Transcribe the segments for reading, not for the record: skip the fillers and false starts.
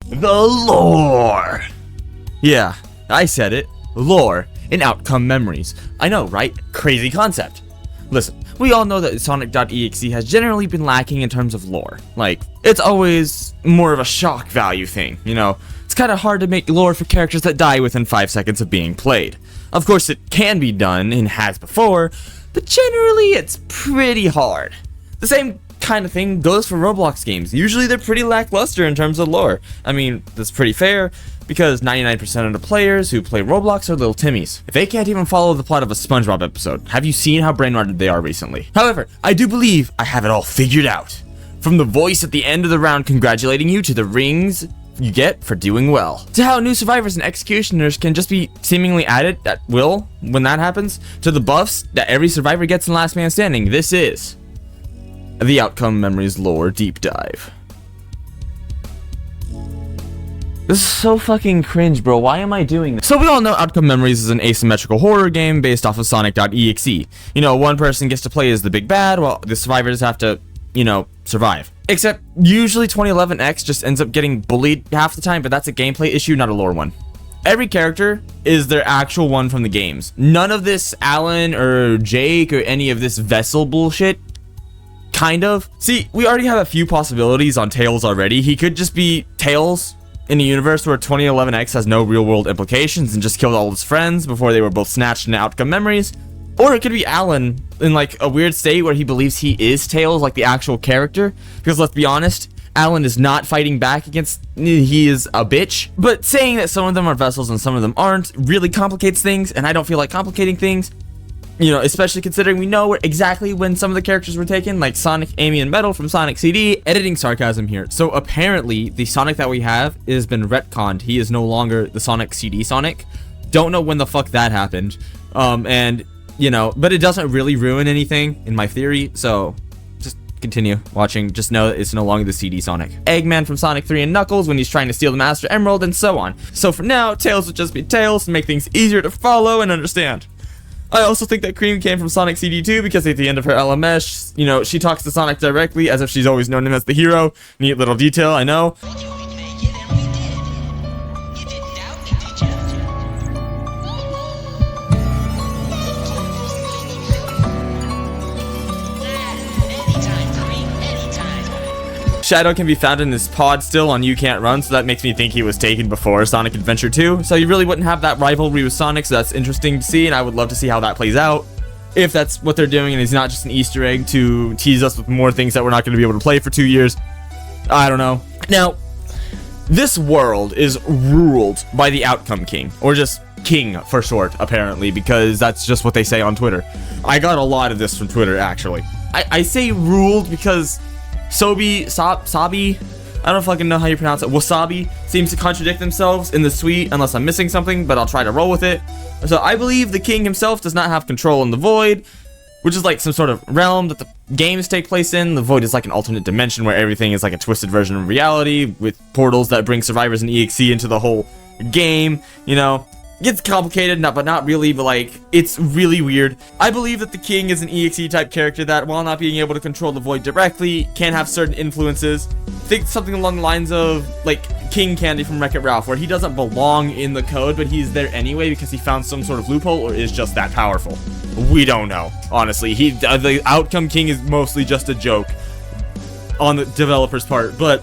The lore. Yeah, I said it. Lore in outcome memories. I know, right? Crazy concept. Listen, we all know that Sonic.exe has generally been lacking in terms of lore. Like, it's always more of a shock value thing, you know? It's kind of hard to make lore for characters that die within 5 seconds of being played. Of course, it can be done and has before, but generally it's pretty hard. The same kind of thing goes for Roblox games. Usually they're pretty lackluster in terms of lore. I mean, that's pretty fair, because 99% of the players who play Roblox are little Timmies. If they can't even follow the plot of a SpongeBob episode, have you seen how brain-rotted they are recently? However, I do believe I have it all figured out. From the voice at the end of the round congratulating you, to the rings you get for doing well, to how new survivors and executioners can just be seemingly added at will when that happens, to the buffs that every survivor gets in Last Man Standing. This is the Outcome Memories Lore Deep Dive. This is so fucking cringe, bro. Why am I doing this? So we all know Outcome Memories is an asymmetrical horror game based off of Sonic.exe. You know, one person gets to play as the big bad, while the survivors have to, you know, survive. Except, usually 2011X just ends up getting bullied half the time, but that's a gameplay issue, not a lore one. Every character is their actual one from the games. None of this Alan or Jake or any of this Vessel bullshit. Kind of. See, we already have a few possibilities on Tails already. He could just be Tails in a universe where 2011X has no real world implications and just killed all his friends before they were both snatched into Outcome Memories. Or it could be Alan in like a weird state where he believes he is Tails, like the actual character. Because let's be honest, Alan is not fighting back against, he is a bitch. But saying that some of them are Vessels and some of them aren't really complicates things, and I don't feel like complicating things. You know, especially considering we know exactly when some of the characters were taken, like Sonic, Amy, and Metal from Sonic CD. Editing sarcasm here. So apparently, the Sonic that we have has been retconned. He is no longer the Sonic CD Sonic. Don't know when the fuck that happened. And, you know, but it doesn't really ruin anything, in my theory, so just continue watching. Just know that it's no longer the CD Sonic. Eggman from Sonic 3 and Knuckles when he's trying to steal the Master Emerald, and so on. So for now, Tails would just be Tails to make things easier to follow and understand. I also think that Cream came from Sonic CD2 because at the end of her LMS, you know, she talks to Sonic directly as if she's always known him as the hero. Neat little detail, I know. Shadow can be found in his pod still on You Can't Run, so that makes me think he was taken before Sonic Adventure 2. So you really wouldn't have that rivalry with Sonic, so that's interesting to see, and I would love to see how that plays out. If that's what they're doing and it's not just an Easter egg to tease us with more things that we're not going to be able to play for 2 years. I don't know. Now, this world is ruled by the Outcome King, or just King for short, apparently, because that's just what they say on Twitter. I got a lot of this from Twitter, actually. I say ruled because Sabi, I don't fucking know how you pronounce it, Wasabi, seems to contradict themselves in the tweet unless I'm missing something, but I'll try to roll with it. So I believe the king himself does not have control in the void, which is like some sort of realm that the games take place in. The void is like an alternate dimension where everything is like a twisted version of reality with portals that bring survivors and EXE into the whole game, you know. Gets complicated, but not really, but like, it's really weird. I believe that the king is an EXE type character that, while not being able to control the void directly, can have certain influences. Think something along the lines of, like, King Candy from Wreck-It Ralph, where he doesn't belong in the code, but he's there anyway because he found some sort of loophole or is just that powerful. We don't know, honestly. The Outcome King is mostly just a joke on the developer's part, but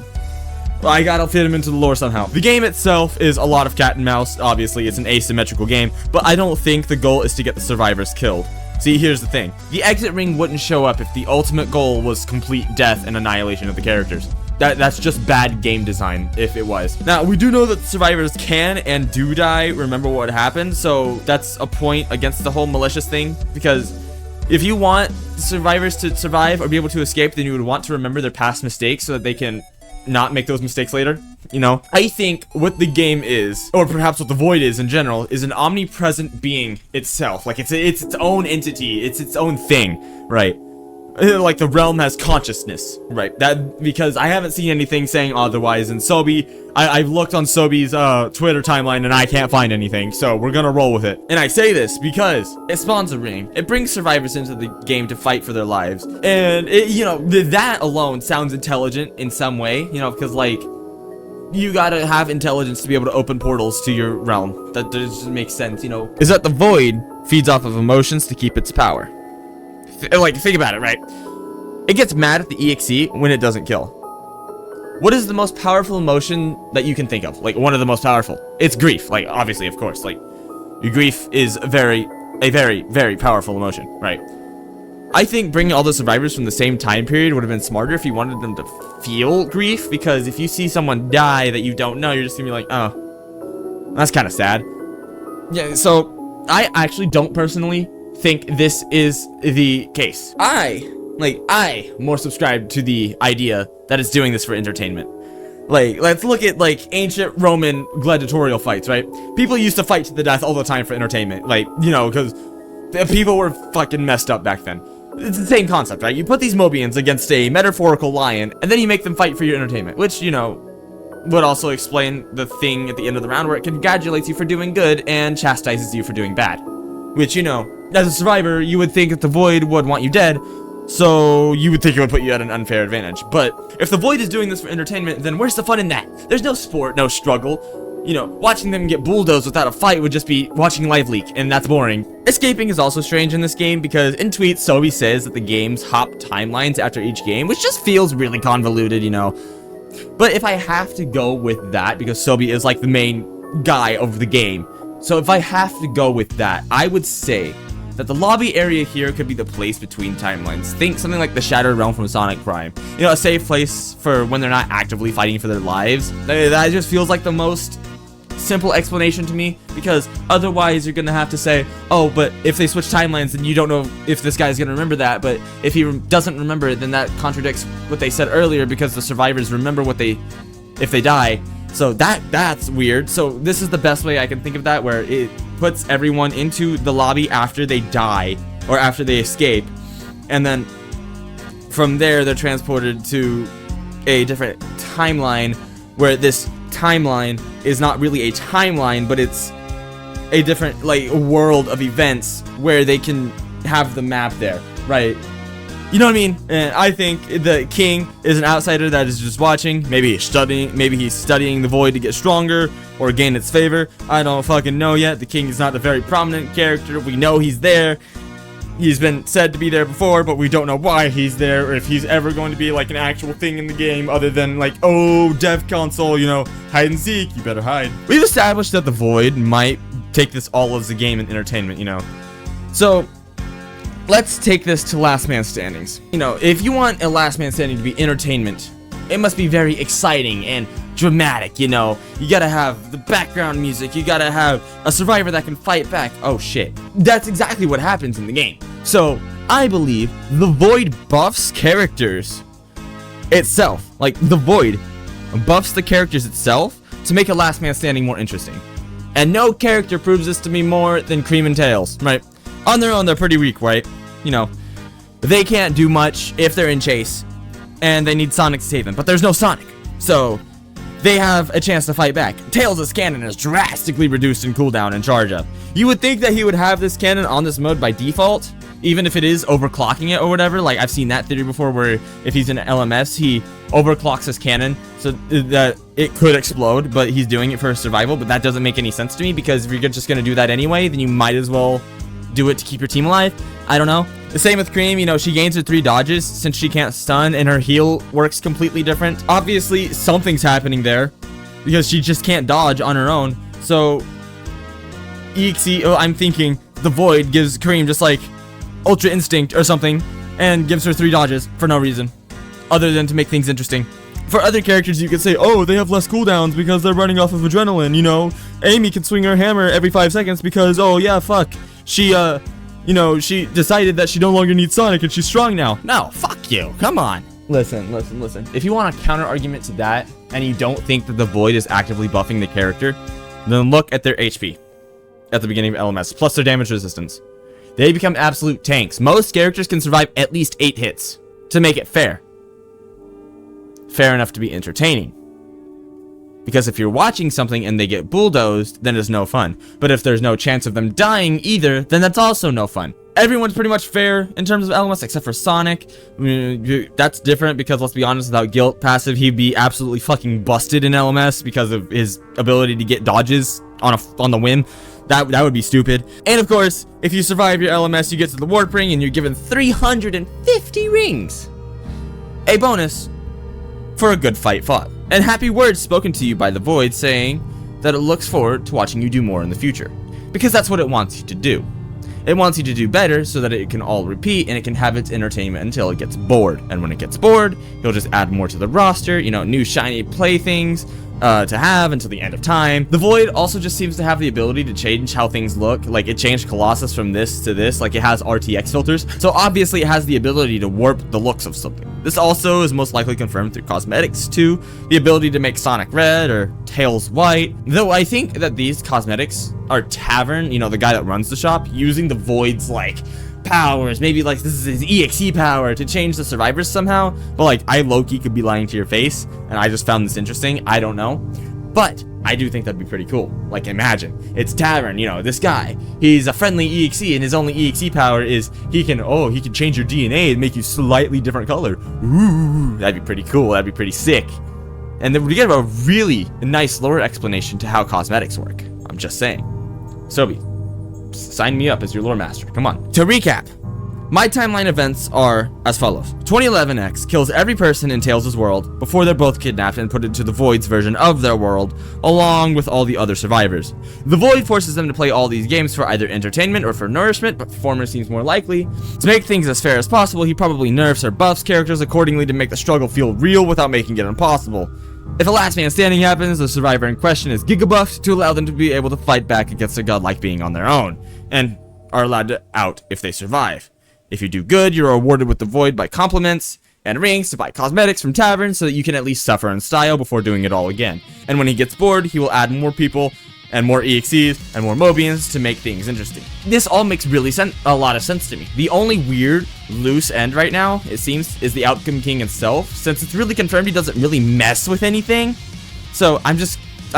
I gotta fit him into the lore somehow. The game itself is a lot of cat and mouse. Obviously, it's an asymmetrical game, but I don't think the goal is to get the survivors killed. See, here's the thing. The exit ring wouldn't show up if the ultimate goal was complete death and annihilation of the characters. That's just bad game design, if it was. Now, we do know that the survivors can and do die, remember what happened, so that's a point against the whole malicious thing, because if you want survivors to survive or be able to escape, then you would want to remember their past mistakes so that they can not make those mistakes later, you know? I think what the game is, or perhaps what the void is in general, is an omnipresent being itself. Like, it's its own entity, it's its own thing, right? Like the realm has consciousness, right? That, because I haven't seen anything saying otherwise, and Sobi, I've looked on Sobi's Twitter timeline and I can't find anything, so we're gonna roll with it. And I say this because it spawns a ring. It brings survivors into the game to fight for their lives, and it, you know, that alone sounds intelligent in some way, you know, because like you gotta have intelligence to be able to open portals to your realm. That just makes sense, you know. Is that the void feeds off of emotions to keep its power. Like, think about it, right? It gets mad at the EXE when it doesn't kill. What is the most powerful emotion that you can think of? Like, one of the most powerful. It's grief. Like, obviously, of course. Like, your grief is a very, very powerful emotion, right? I think bringing all the survivors from the same time period would have been smarter if you wanted them to feel grief, because if you see someone die that you don't know, you're just gonna be like, oh, that's kind of sad. Yeah, so I actually don't personally think this is the case. I more subscribe to the idea that it's doing this for entertainment. Like, let's look at, like, ancient Roman gladiatorial fights, right? People used to fight to the death all the time for entertainment. Like, you know, because people were fucking messed up back then. It's the same concept, right? You put these Mobians against a metaphorical lion, and then you make them fight for your entertainment, which, you know, would also explain the thing at the end of the round where it congratulates you for doing good and chastises you for doing bad. Which, you know, as a survivor, you would think that the Void would want you dead, so you would think it would put you at an unfair advantage. But if the Void is doing this for entertainment, then where's the fun in that? There's no sport, no struggle. You know, watching them get bulldozed without a fight would just be watching live leak, and that's boring. Escaping is also strange in this game, because in tweets, Sobi says that the games hop timelines after each game, which just feels really convoluted, you know. But if I have to go with that, because Sobi is like the main guy of the game, so if I have to go with that, I would say that the lobby area here could be the place between timelines. Think something like the Shattered Realm from Sonic Prime. You know, a safe place for when they're not actively fighting for their lives. That just feels like the most simple explanation to me, because otherwise you're gonna have to say, oh, but if they switch timelines, then you don't know if this guy's gonna remember that, but if he doesn't remember it, then that contradicts what they said earlier, because the survivors remember what they, if they die. So that's weird. So this is the best way I can think of that, where it puts everyone into the lobby after they die, or after they escape, and then from there they're transported to a different timeline, where this timeline is not really a timeline, but it's a different, like, world of events where they can have the map there, right? You know what I mean? And I think the king is an outsider that is just watching. Maybe he's studying the Void to get stronger or gain its favor. I don't fucking know yet. The king is not a very prominent character. We know he's there. He's been said to be there before, but we don't know why he's there, or if he's ever going to be like an actual thing in the game, other than like, oh, dev console, you know, hide and seek, you better hide. We've established that the Void might take this all as a game and entertainment, you know. So let's take this to Last Man Standings. You know, if you want a Last Man Standing to be entertainment, it must be very exciting and dramatic, you know. You gotta have the background music, you gotta have a survivor that can fight back. Oh shit, that's exactly what happens in the game. So I believe the Void buffs characters itself. Like, the Void buffs the characters itself to make a Last Man Standing more interesting. And no character proves this to me more than Cream and Tails, right? On their own, they're pretty weak, right? You know, they can't do much if they're in chase, and they need Sonic to save them, but there's no Sonic, so they have a chance to fight back. Tails' cannon is drastically reduced in cooldown and charge up. You would think that he would have this cannon on this mode by default, even if it is overclocking it or whatever. Like, I've seen that theory before, where if he's in LMS, he overclocks his cannon so that it could explode, but he's doing it for survival. But that doesn't make any sense to me, because if you're just going to do that anyway, then you might as well do it to keep your team alive. I don't know. The same with Cream, you know, she gains her 3 dodges since she can't stun, and her heal works completely different. Obviously, something's happening there, because she just can't dodge on her own. So, EXE, I'm thinking the Void gives Cream just like Ultra Instinct or something, and gives her 3 dodges for no reason, other than to make things interesting. For other characters, you could say, oh, they have less cooldowns because they're running off of adrenaline, you know. Amy can swing her hammer every 5 seconds because, oh yeah, fuck, she, you know, she decided that she no longer needs Sonic and she's strong now. No, fuck you. Come on. Listen. If you want a counter argument to that, and you don't think that the Void is actively buffing the character, then look at their HP at the beginning of LMS, plus their damage resistance. They become absolute tanks. Most characters can survive at least 8 hits to make it fair. Fair enough to be entertaining. Because if you're watching something and they get bulldozed, then it's no fun. But if there's no chance of them dying either, then that's also no fun. Everyone's pretty much fair in terms of LMS except for Sonic. That's different because, let's be honest, without guilt passive, he'd be absolutely fucking busted in LMS because of his ability to get dodges on the whim. That would be stupid. And of course, if you survive your LMS, you get to the warp ring and you're given 350 rings. A bonus for a good fight fought. And happy words spoken to you by the Void saying that it looks forward to watching you do more in the future. Because that's what it wants you to do. It wants you to do better so that it can all repeat and it can have its entertainment until it gets bored. And when it gets bored, he'll just add more to the roster, you know, new shiny playthings to have until the end of time. The Void also just seems to have the ability to change how things look. Like, it changed Colossus from this to this. Like, it has RTX filters. So obviously it has the ability to warp the looks of something. This also is most likely confirmed through cosmetics too. The ability to make Sonic red or Tails white. Though I think that these cosmetics are Tavern, you know, the guy that runs the shop, using the Void's like powers, maybe like this is his EXE power to change the survivors somehow. But like, I low-key could be lying to your face, and I just found this interesting. I don't know, but I do think that'd be pretty cool. Like, imagine it's Tavern, you know, this guy, he's a friendly EXE, and his only EXE power is he can change your DNA and make you slightly different color. Ooh, that'd be pretty cool. That'd be pretty sick. And then we get a really nice lore explanation to how cosmetics work. I'm just saying. Sobi, sign me up as your lore master. Come on. To recap, my timeline events are as follows. 2011X kills every person in Tails' world before they're both kidnapped and put into the Void's version of their world, along with all the other survivors. The Void forces them to play all these games for either entertainment or for nourishment, but the former seems more likely. To make things as fair as possible, he probably nerfs or buffs characters accordingly to make the struggle feel real without making it impossible. If a last man standing happens, the survivor in question is gigabuffed to allow them to be able to fight back against a godlike being on their own, and are allowed to out if they survive. If you do good, you're rewarded with the Void by compliments and rings to buy cosmetics from taverns so that you can at least suffer in style before doing it all again. And when he gets bored, he will add more people and more EXEs and more Mobians to make things interesting. This all makes really a lot of sense to me. The only weird, loose end right now, it seems, is the Outcome King itself, since it's really confirmed he doesn't really mess with anything. So I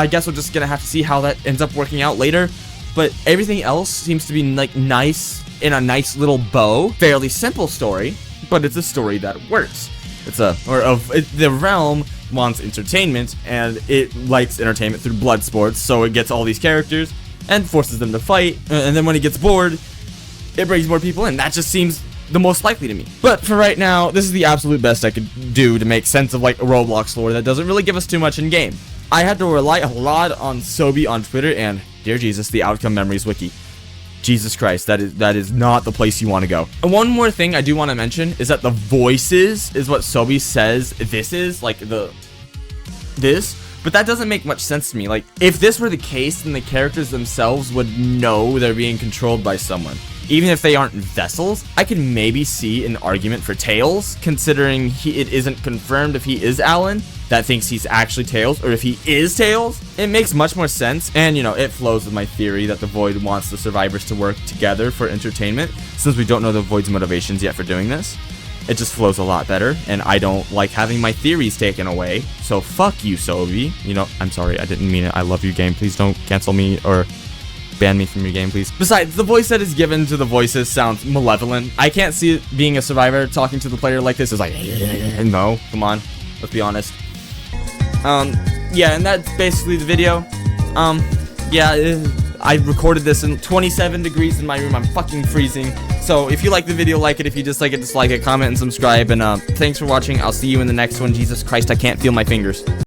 guess we're just gonna have to see how that ends up working out later. But everything else seems to be like nice, in a nice little bow. Fairly simple story, but it's a story that works. The realm wants entertainment, and it likes entertainment through blood sports, so it gets all these characters and forces them to fight, and then when it gets bored, it brings more people in. That just seems the most likely to me. But for right now, this is the absolute best I could do to make sense of like a Roblox lore that doesn't really give us too much in game. I had to rely a lot on Sobi on Twitter and, dear Jesus, the Outcome Memories wiki. Jesus Christ, that is not the place you want to go. And one more thing I do want to mention is that the voices is what Sobi says this is, like this, but that doesn't make much sense to me. Like, if this were the case, then the characters themselves would know they're being controlled by someone. Even if they aren't vessels, I can maybe see an argument for Tails, considering it isn't confirmed if he is Alan that thinks he's actually Tails, or if he is Tails. It makes much more sense, and you know, it flows with my theory that the Void wants the survivors to work together for entertainment, since we don't know the Void's motivations yet for doing this. It just flows a lot better, and I don't like having my theories taken away, so fuck you, Sobi. You know, I'm sorry, I didn't mean it. I love you, game. Please don't cancel me or ban me from your game, please. Besides, the voice that is given to the voices sounds malevolent. I can't see it being a survivor talking to the player like this is like, no, come on, let's be honest. Yeah, and that's basically the video. Yeah, I recorded this in 27 degrees in my room. I'm fucking freezing. So if you like the video, like it. If you dislike it, comment and subscribe. And thanks for watching. I'll see you in the next one. Jesus Christ, I can't feel my fingers.